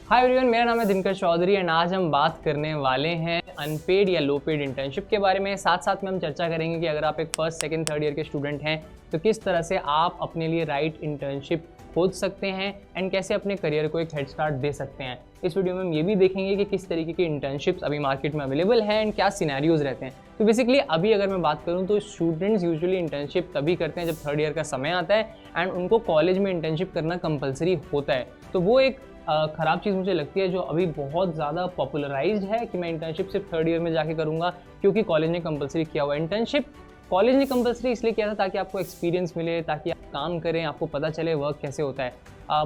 Hi everyone, मेरा नाम है दिनकर चौधरी एंड आज हम बात करने वाले हैं अनपेड या लो पेड इंटर्नशिप के बारे में। साथ साथ में हम चर्चा करेंगे कि अगर आप एक फर्स्ट सेकंड थर्ड ईयर के स्टूडेंट हैं तो किस तरह से आप अपने लिए राइट इंटर्नशिप खोज सकते हैं एंड कैसे अपने करियर को एक हेड स्टार्ट दे सकते हैं। इस वीडियो में हम ये भी देखेंगे कि किस तरीके की इंटर्नशिप्स अभी मार्केट में अवेलेबल हैं एंड क्या सिनेरियोज रहते हैं। तो बेसिकली अभी अगर मैं बात करूँ तो स्टूडेंट्स यूजुअली इंटर्नशिप तभी करते हैं जब थर्ड ईयर का समय आता है एंड उनको कॉलेज में इंटर्नशिप करना कंपलसरी होता है। तो वो एक ख़राब चीज़ मुझे लगती है जो अभी बहुत ज़्यादा पॉपुलराइज्ड है कि मैं इंटर्नशिप सिर्फ थर्ड ईयर में जाके करूँगा क्योंकि कॉलेज ने कंपलसरी किया हुआ है। इंटर्नशिप कॉलेज ने कंपलसरी इसलिए किया था ताकि आपको एक्सपीरियंस मिले, ताकि आप काम करें, आपको पता चले वर्क कैसे होता है।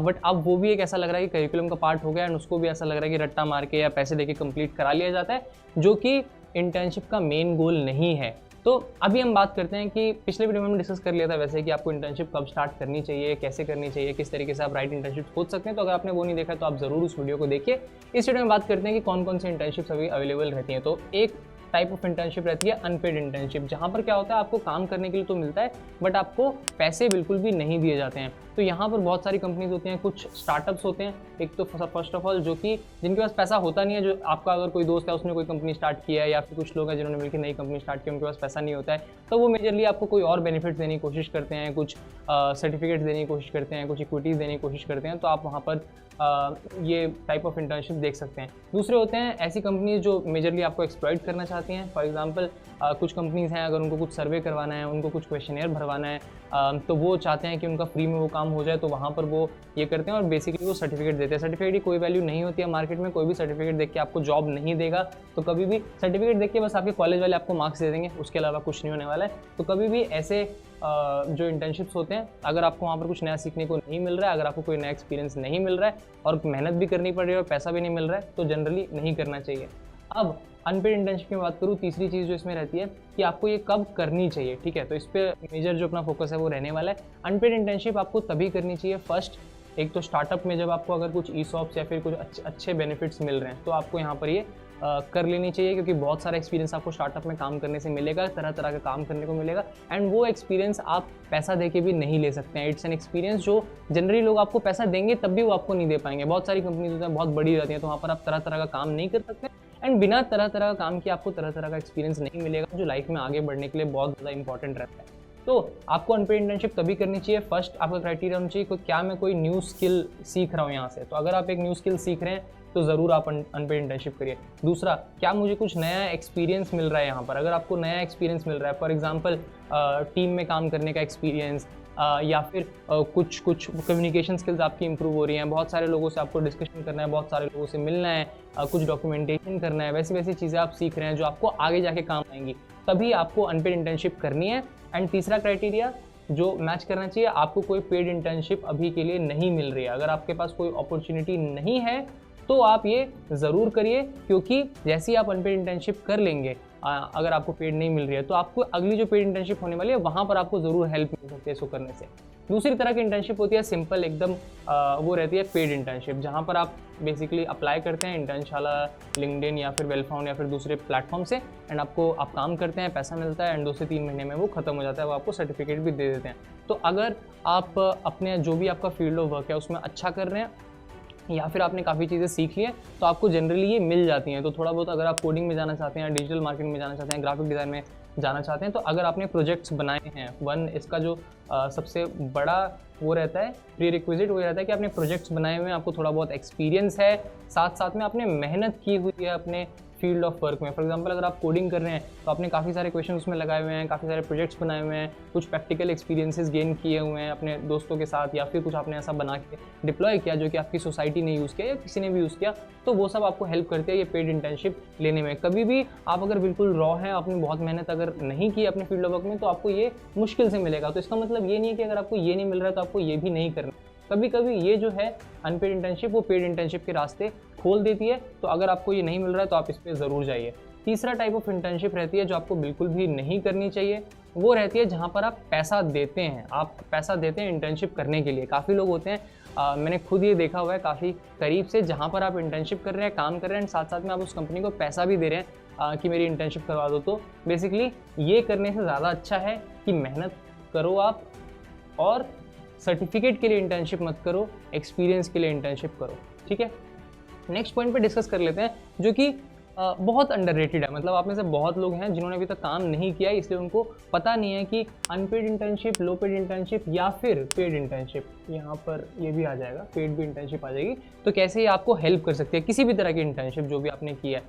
बट अब वो भी एक ऐसा लग रहा है कि करिकुलम का पार्ट हो गया एंड उसको भी ऐसा लग रहा है कि रट्टा मार के या पैसे देके कंप्लीट करा लिया जाता है, जो कि इंटर्नशिप का मेन गोल नहीं है। तो अभी हम बात करते हैं कि पिछले वीडियो में हमने डिस्कस कर लिया था वैसे कि आपको इंटर्नशिप कब स्टार्ट करनी चाहिए, कैसे करनी चाहिए, किस तरीके से आप राइट इंटर्नशिप खोज सकते हैं। तो अगर आपने वो नहीं देखा तो आप ज़रूर उस वीडियो को देखिए। इस वीडियो में बात करते हैं कि कौन कौन सी इंटर्नशिप्स अभी अवेलेबल रहती हैं। तो एक टाइप ऑफ इंटर्नशिप रहती है अनपेड इंटर्नशिप, जहाँ पर क्या होता है आपको काम करने के लिए तो मिलता है बट आपको पैसे बिल्कुल भी नहीं दिए जाते हैं। तो यहाँ पर बहुत सारी कंपनीज होती हैं, कुछ स्टार्टअप्स होते हैं। एक तो फर्स्ट ऑफ ऑल जो कि जिनके पास पैसा होता नहीं है, जो आपका अगर कोई दोस्त है उसने कोई कंपनी स्टार्ट किया है या फिर कुछ लोग हैं जिन्होंने मिलकर नई कंपनी स्टार्ट की, उनके पास पैसा नहीं होता है, तो वो मेजरली आपको कोई और बेनिफिट्स देने की कोशिश करते हैं, कुछ सर्टिफिकेट्स देने की कोशिश करते हैं, कुछ इक्विटीज़ देने की कोशिश करते हैं। तो आप वहाँ पर ये टाइप ऑफ इंटर्नशिप देख सकते हैं। दूसरे होते हैं ऐसी कंपनीज जो मेजरली आपको एक्सप्लॉइट करना चाहती हैं। फॉर एग्जांपल कुछ कंपनीज हैं, अगर उनको कुछ सर्वे करवाना है, उनको कुछ क्वेश्चनेयर भरवाना है, तो वो चाहते हैं कि उनका फ्री में वो काम हो जाए, तो वहाँ पर वो ये करते हैं और बेसिकली वो सर्टिफिकेट देते हैं। सर्टिफिकेट की कोई वैल्यू नहीं होती है मार्केट में, कोई भी सर्टिफिकेट देख के आपको जॉब नहीं देगा। तो कभी भी सर्टिफिकेट देख के बस आपके कॉलेज वाले आपको मार्क्स दे देंगे, उसके अलावा कुछ नहीं होने वाला है। तो कभी भी ऐसे जो इंटर्नशिप्स होते हैं, अगर आपको वहाँ पर कुछ नया सीखने को नहीं मिल रहा है, अगर आपको कोई नया एक्सपीरियंस नहीं मिल रहा है और मेहनत भी करनी पड़ रही है और पैसा भी नहीं मिल रहा है, तो जनरली नहीं करना चाहिए। अब अनपेड इंटर्नशिप की बात करूँ, तीसरी चीज़ जो इसमें रहती है कि आपको ये कब करनी चाहिए। ठीक है, तो इस पर मेजर जो अपना फोकस है वो रहने वाला है। अनपेड इंटर्नशिप आपको तभी करनी चाहिए फर्स्ट, एक तो स्टार्टअप में जब आपको अगर कुछ ईसॉप्स या फिर कुछ अच्छे बेनिफिट्स मिल रहे हैं तो आपको यहाँ पर ये कर लेनी चाहिए, क्योंकि बहुत सारा एक्सपीरियंस आपको स्टार्टअप में काम करने से मिलेगा, तरह तरह का काम करने को मिलेगा एंड वो एक्सपीरियंस आप पैसा दे के भी नहीं ले सकते हैं। इट्स एन एक्सपीरियंस जो जनरली लोग आपको पैसा देंगे तब भी वो आपको नहीं दे पाएंगे। बहुत सारी कंपनीज होती हैं, बहुत बड़ी रहती हैं, तो वहाँ पर आप तरह तरह का काम नहीं कर सकते एंड बिना तरह तरह का काम किए आपको तरह तरह का एक्सपीरियंस नहीं मिलेगा, जो लाइफ में आगे बढ़ने के लिए बहुत ज़्यादा इंपॉर्टेंट रहता है। तो आपको अनपेड इंटर्नशिप तभी करनी चाहिए। फर्स्ट आपका क्राइटेरिया होना चाहिए कि क्या मैं कोई न्यू स्किल सीख रहा हूँ यहाँ से। तो अगर आप एक न्यू स्किल सीख रहे हैं तो ज़रूर आप अनपेड इंटर्नशिप करिए। दूसरा, क्या मुझे कुछ नया एक्सपीरियंस मिल रहा है यहाँ पर। अगर आपको नया एक्सपीरियंस मिल रहा है, फॉर एग्जांपल टीम में काम करने का एक्सपीरियंस, या फिर कुछ कम्युनिकेशन स्किल्स आपकी इंप्रूव हो रही हैं, बहुत सारे लोगों से आपको डिस्कशन करना है, बहुत सारे लोगों से मिलना है, कुछ डॉक्यूमेंटेशन करना है, वैसी वैसी चीज़ें आप सीख रहे हैं जो आपको आगे जाके काम आएंगी, तभी आपको अनपेड इंटर्नशिप करनी है। एंड तीसरा क्राइटेरिया जो मैच करना चाहिए, आपको कोई पेड इंटर्नशिप अभी के लिए नहीं मिल रही है। अगर आपके पास कोई अपॉर्चुनिटी नहीं है तो आप ये ज़रूर करिए, क्योंकि जैसे ही आप अनपेड इंटर्नशिप कर लेंगे, अगर आपको पेड नहीं मिल रही है तो आपको अगली जो पेड इंटर्नशिप होने वाली है वहाँ पर आपको ज़रूर हेल्प मिल सकती है इसको करने से। दूसरी तरह की इंटर्नशिप होती है सिंपल एकदम, वो रहती है पेड इंटर्नशिप, जहाँ पर आप बेसिकली अप्लाई करते हैं इंटर्नशाला, लिंक्डइन या फिर वेलफाउंड या फिर दूसरे प्लेटफॉर्म से एंड आप काम करते हैं, पैसा मिलता है एंड 2 से 3 महीने में वो खत्म हो जाता है, वो आपको सर्टिफिकेट भी दे देते हैं। तो अगर आप अपने जो भी आपका फील्ड ऑफ वर्क है उसमें अच्छा कर रहे हैं या फिर आपने काफ़ी चीज़ें सीख ली हैं तो आपको जनरली ये मिल जाती हैं। तो थोड़ा बहुत अगर आप कोडिंग में जाना चाहते हैं, डिजिटल मार्केटिंग में जाना चाहते हैं, ग्राफिक डिज़ाइन में जाना चाहते हैं, तो अगर आपने प्रोजेक्ट्स बनाए हैं, इसका जो सबसे बड़ा वो रहता है प्री रिक्विजिट, वो रहता है कि आपने प्रोजेक्ट्स बनाए हुए हैं, आपको थोड़ा बहुत एक्सपीरियंस है, साथ साथ में आपने मेहनत की हुई है अपने फील्ड ऑफ वर्क में। फॉर एग्जांपल अगर आप कोडिंग कर रहे हैं तो आपने काफ़ी सारे क्वेश्चन उसमें लगाए हुए हैं, काफ़ी सारे प्रोजेक्ट्स बनाए हुए हैं, कुछ प्रैक्टिकल एक्सपीरियंसेस गेन किए हुए हैं अपने दोस्तों के साथ, या फिर कुछ आपने ऐसा बना के डिप्लॉय किया जो कि आपकी सोसाइटी ने यूज़ किया या किसी ने भी यूज़ किया, तो वो सब आपको हेल्प करती है ये पेड इंटर्नशिप लेने में। कभी भी आप अगर बिल्कुल रॉ हैं, आपने बहुत मेहनत अगर नहीं की अपने फील्ड ऑफ वर्क में, तो आपको ये मुश्किल से मिलेगा। तो इसका मतलब ये नहीं है कि अगर आपको ये नहीं मिल रहा है तो आपको ये भी नहीं करना। कभी कभी ये जो है अनपेड इंटर्नशिप वो पेड इंटर्नशिप के रास्ते खोल देती है। तो अगर आपको ये नहीं मिल रहा है तो आप इस पर ज़रूर जाइए। तीसरा टाइप ऑफ इंटर्नशिप रहती है जो आपको बिल्कुल भी नहीं करनी चाहिए, वो रहती है जहाँ पर आप पैसा देते हैं। आप पैसा देते हैं इंटर्नशिप करने के लिए। काफ़ी लोग होते हैं, मैंने खुद ये देखा हुआ है काफ़ी करीब से, जहाँ पर आप इंटर्नशिप कर रहे हैं, काम कर रहे हैं, साथ साथ में आप उस कंपनी को पैसा भी दे रहे हैं कि मेरी इंटर्नशिप करवा दो। तो बेसिकली ये करने से ज़्यादा अच्छा है कि मेहनत करो आप, और सर्टिफिकेट के लिए इंटर्नशिप मत करो, एक्सपीरियंस के लिए इंटर्नशिप करो। ठीक है, नेक्स्ट पॉइंट पे डिस्कस कर लेते हैं जो कि बहुत अंडररेटेड है। मतलब आप में से बहुत लोग हैं जिन्होंने अभी तक काम नहीं किया, इसलिए उनको पता नहीं है कि अनपेड इंटर्नशिप, लो पेड इंटर्नशिप या फिर पेड इंटर्नशिप, यहाँ पर ये भी आ जाएगा, पेड भी इंटर्नशिप आ जाएगी, तो कैसे ये आपको हेल्प कर सकती है। किसी भी तरह की इंटर्नशिप जो भी आपने किया है,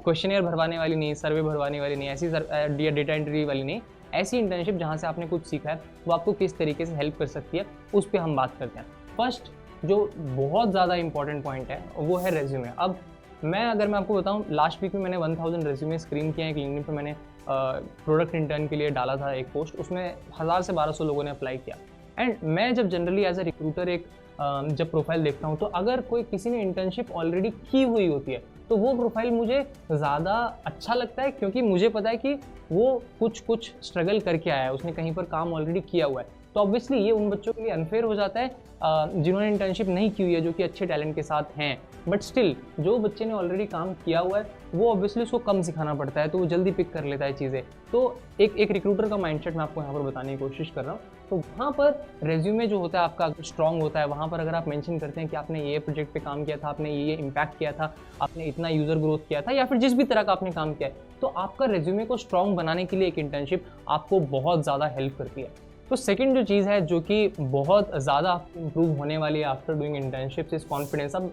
क्वेश्चनियर भरवाने वाली नहीं, सर्वे भरवाने वाली नहीं, ऐसी डेटा एंट्री वाली नहीं, ऐसी इंटर्नशिप जहाँ से आपने कुछ सीखा है वो आपको किस तरीके से हेल्प कर सकती है, उस पर हम बात करते हैं। फर्स्ट जो बहुत ज़्यादा इंपॉर्टेंट पॉइंट है वो है रेज्यूमे। अब अगर मैं आपको बताऊं, लास्ट वीक में मैंने 1000 रेज्यूमे स्क्रीन किए हैं। लिंक्डइन पे मैंने प्रोडक्ट इंटर्न के लिए डाला था एक पोस्ट, उसमें 1000 से 1200 लोगों ने अप्लाई किया। एंड मैं जब जनरली एज अ रिक्रूटर जब प्रोफाइल देखता हूं, तो अगर कोई किसी ने इंटर्नशिप ऑलरेडी की हुई होती है तो वो प्रोफाइल मुझे ज़्यादा अच्छा लगता है, क्योंकि मुझे पता है कि वो कुछ स्ट्रगल करके आया है, उसने कहीं पर काम ऑलरेडी किया हुआ है। तो ऑब्वियसली ये उन बच्चों के लिए अनफेयर हो जाता है जिन्होंने इंटर्नशिप नहीं की हुई है, जो कि अच्छे टैलेंट के साथ हैं, बट स्टिल जो बच्चे ने ऑलरेडी काम किया हुआ है वो ऑब्वियसली उसको कम सिखाना पड़ता है, तो वो जल्दी पिक कर लेता है चीज़ें। तो एक रिक्रूटर का माइंडसेट मैं आपको यहाँ पर बताने की कोशिश कर रहा हूँ। तो वहाँ पर रेज्यूमे जो होता है आपका स्ट्रॉन्ग होता है, वहाँ पर अगर आप मेंशन करते हैं कि आपने ये प्रोजेक्ट पे काम किया था, आपने ये इम्पैक्ट किया था, आपने इतना यूज़र ग्रोथ किया था, या फिर जिस भी तरह का आपने काम किया है, तो आपका रेज्यूमे को स्ट्रॉन्ग बनाने के लिए एक इंटर्नशिप आपको बहुत ज़्यादा हेल्प करती है। तो सेकंड जो चीज़ है जो कि बहुत ज़्यादा इंप्रूव होने वाली है after doing internships is confidence. अब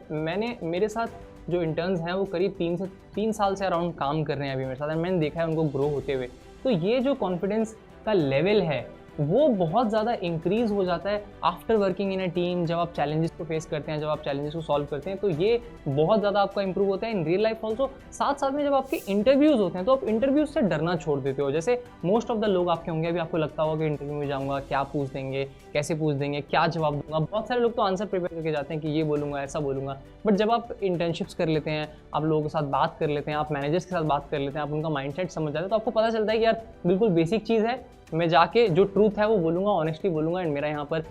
मेरे साथ जो इंटर्न्स हैं वो करीब 3 साल से अराउंड काम कर रहे हैं अभी मेरे साथ, मैंने देखा है उनको ग्रो होते हुए। तो ये जो कॉन्फिडेंस का लेवल है वो बहुत ज़्यादा इंक्रीज़ हो जाता है after working in a team. जब आप चैलेंजेस को फेस करते हैं, जब आप चैलेंजेस को सॉल्व करते हैं, तो ये बहुत ज़्यादा आपका इंप्रूव होता है इन रियल लाइफ ऑल्सो। साथ साथ में जब आपके इंटरव्यूज़ होते हैं तो आप इंटरव्यूज़ से डरना छोड़ देते हो। जैसे मोस्ट ऑफ द लोग आपके होंगे, अभी आपको लगता होगा कि इंटरव्यू में जाऊँगा, क्या पूछ देंगे, कैसे पूछ देंगे, क्या जवाब दूंगा। बहुत सारे लोग तो आंसर प्रिपेयर करके जाते हैं कि ये बोलूँगा, ऐसा बोलूँगा, बट जब आप इंटर्नशिप्स कर लेते हैं, आप लोगों के साथ बात कर लेते हैं, आप मैनेजर्स के साथ बात कर लेते हैं, आप उनका माइंडसेट समझ जाते हैं, तो आपको पता चलता है कि यार बिल्कुल बेसिक चीज़ है, मैं जाके जो ट्रूथ है वो बोलूँगा, ऑनेस्टली बोलूँगा, एंड मेरा यहाँ पर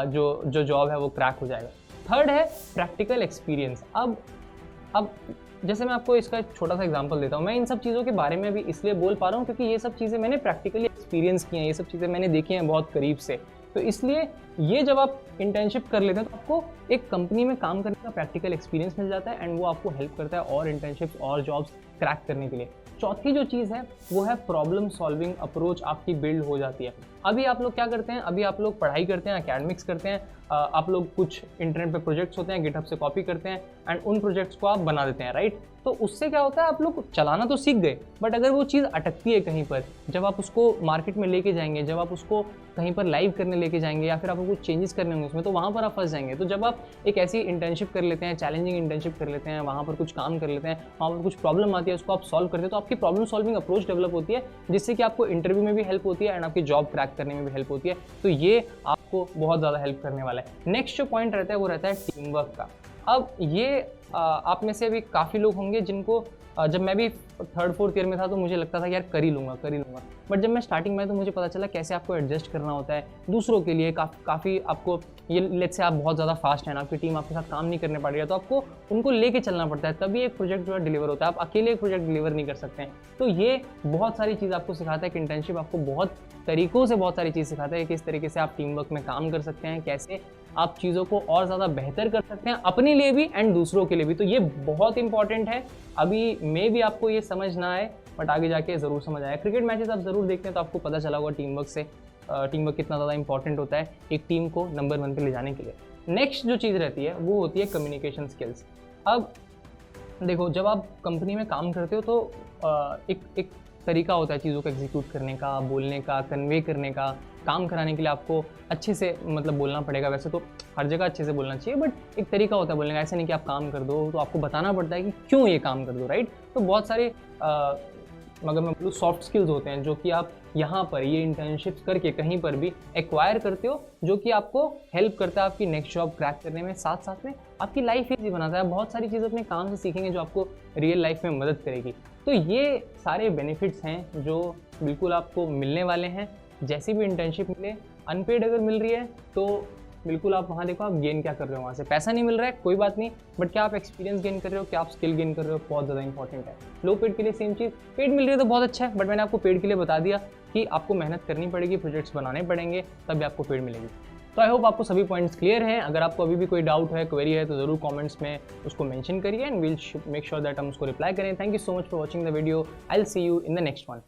जो जॉब है वो क्रैक हो जाएगा। थर्ड है प्रैक्टिकल एक्सपीरियंस। अब जैसे मैं आपको इसका एक छोटा सा एग्जांपल देता हूँ। मैं इन सब चीज़ों के बारे में भी इसलिए बोल पा रहा हूँ क्योंकि ये सब चीज़ें मैंने प्रैक्टिकली एक्सपीरियंस की हैं, ये सब चीज़ें मैंने देखी हैं बहुत करीब से। तो इसलिए ये जब आप इंटर्नशिप कर लेते हैं तो आपको एक कंपनी में काम करने का प्रैक्टिकल एक्सपीरियंस मिल जाता है, एंड वो आपको हेल्प करता है और इंटर्नशिप्स और जॉब्स क्रैक करने के लिए। चौथी जो चीज़ है वो है प्रॉब्लम सॉल्विंग अप्रोच आपकी बिल्ड हो जाती है। अभी आप लोग क्या करते हैं, अभी आप लोग पढ़ाई करते हैं, एकेडमिक्स करते हैं, आप लोग कुछ इंटरनेट पे प्रोजेक्ट्स होते हैं, गिटहब से कॉपी करते हैं एंड उन प्रोजेक्ट्स को आप बना देते हैं, राइट। तो उससे क्या होता है, आप लोग चलाना तो सीख गए, बट अगर वो चीज़ अटकती है कहीं पर, जब आप उसको मार्केट में लेके जाएंगे, जब आप उसको कहीं पर लाइव करने लेके जाएंगे या फिर आपको कुछ चेंजेस करने होंगे उसमें, तो वहाँ पर आप फंस जाएंगे। तो जब आप एक ऐसी इंटर्नशिप कर लेते हैं, चैलेंजिंग इंटर्नशिप कर लेते हैं, वहाँ पर कुछ काम कर लेते हैं, वहाँ पर कुछ प्रॉब्लम आती है, उसको आप सॉल्व करते हैं, तो आपकी प्रॉब्लम सॉल्विंग अप्रोच डेवलप होती है, जिससे कि आपको इंटरव्यू में भी हेल्प होती है एंड आपकी जॉब क्रैक करने में भी हेल्प होती है। तो ये आपको बहुत ज़्यादा हेल्प करने वाला है। नेक्स्ट जो पॉइंट रहता है वो रहता है टीम वर्क का। अब ये आप में से अभी काफ़ी लोग होंगे जिनको जब मैं भी 3rd-4th ईयर में था तो मुझे लगता था कि यार कर ही लूँगा, बट जब मैं स्टार्टिंग में तो मुझे पता चला कैसे आपको एडजस्ट करना होता है दूसरों के लिए। काफ़ी आपको ये लेट्स से आप बहुत ज़्यादा फास्ट हैं, आपकी टीम आपके साथ काम नहीं करने पड़ रही है, तो आपको उनको लेके चलना पड़ता है, तभी एक प्रोजेक्ट जो है डिलीवर होता है। आप अकेले एक प्रोजेक्ट डिलीवर नहीं कर सकते हैं। तो ये बहुत सारी चीज़ आपको सिखाता है कि इंटर्नशिप आपको बहुत तरीक़ों से बहुत सारी चीज़ सिखाता है, किस तरीके से आप टीम वर्क में काम कर सकते हैं, कैसे आप चीज़ों को और ज़्यादा बेहतर कर सकते हैं अपने लिए भी एंड दूसरों के लिए भी। तो ये बहुत इंपॉर्टेंट है। अभी मे भी आपको ये समझ ना आए, बट आगे जाके ज़रूर समझ आए। क्रिकेट मैचेस आप ज़रूर देखते हैं तो आपको पता चला होगा टीम वर्क कितना ज़्यादा इंपॉर्टेंट होता है एक टीम को नंबर 1 पे ले जाने के लिए। नेक्स्ट जो चीज़ रहती है वो होती है कम्युनिकेशन स्किल्स। अब देखो, जब आप कंपनी में काम करते हो तो एक तरीका होता है चीज़ों को एग्जीक्यूट करने का, बोलने का, कन्वे करने का। काम कराने के लिए आपको अच्छे से मतलब बोलना पड़ेगा। वैसे तो हर जगह अच्छे से बोलना चाहिए, बट एक तरीका होता है बोलने का। ऐसे नहीं कि आप काम कर दो, तो आपको बताना पड़ता है कि क्यों ये काम कर दो, राइट। तो बहुत सारे अगर मैं बोलूँ सॉफ्ट स्किल्स होते हैं जो कि आप यहाँ पर ये इंटर्नशिप्स करके कहीं पर भी एक्वायर करते हो, जो कि आपको हेल्प करता है आपकी नेक्स्ट जॉब क्रैक करने में, साथ साथ में आपकी लाइफ ईजी बनाता है। बहुत सारी चीज़ें अपने काम से सीखेंगे जो आपको रियल लाइफ में मदद करेगी। तो ये सारे बेनिफिट्स हैं जो बिल्कुल आपको मिलने वाले हैं जैसी भी इंटर्नशिप मिले। अनपेड अगर मिल रही है तो बिल्कुल आप वहाँ देखो आप गेन क्या कर रहे हो। वहाँ से पैसा नहीं मिल रहा है कोई बात नहीं, बट क्या आप एक्सपीरियंस गेन कर रहे हो, क्या आप स्किल गेन कर रहे हो, बहुत ज़्यादा इंपॉर्टेंट है। लो पेड के लिए सेम चीज़, पेड मिल रही है तो बहुत अच्छा है, बट मैंने आपको पेड के लिए बता दिया कि आपको मेहनत करनी पड़ेगी, प्रोजेक्ट्स बनाने पड़ेंगे, तभी आपको पेड मिलेगी। तो आई होप आपको सभी पॉइंट्स क्लियर हैं। अगर आपको अभी भी कोई डाउट है, क्वेरी है, तो ज़रूर कमेंट्स में उसको मेंशन करिए and will make sure that हम उसको रिप्लाई करें। Thank you so much for watching the video. I will see you in the next one.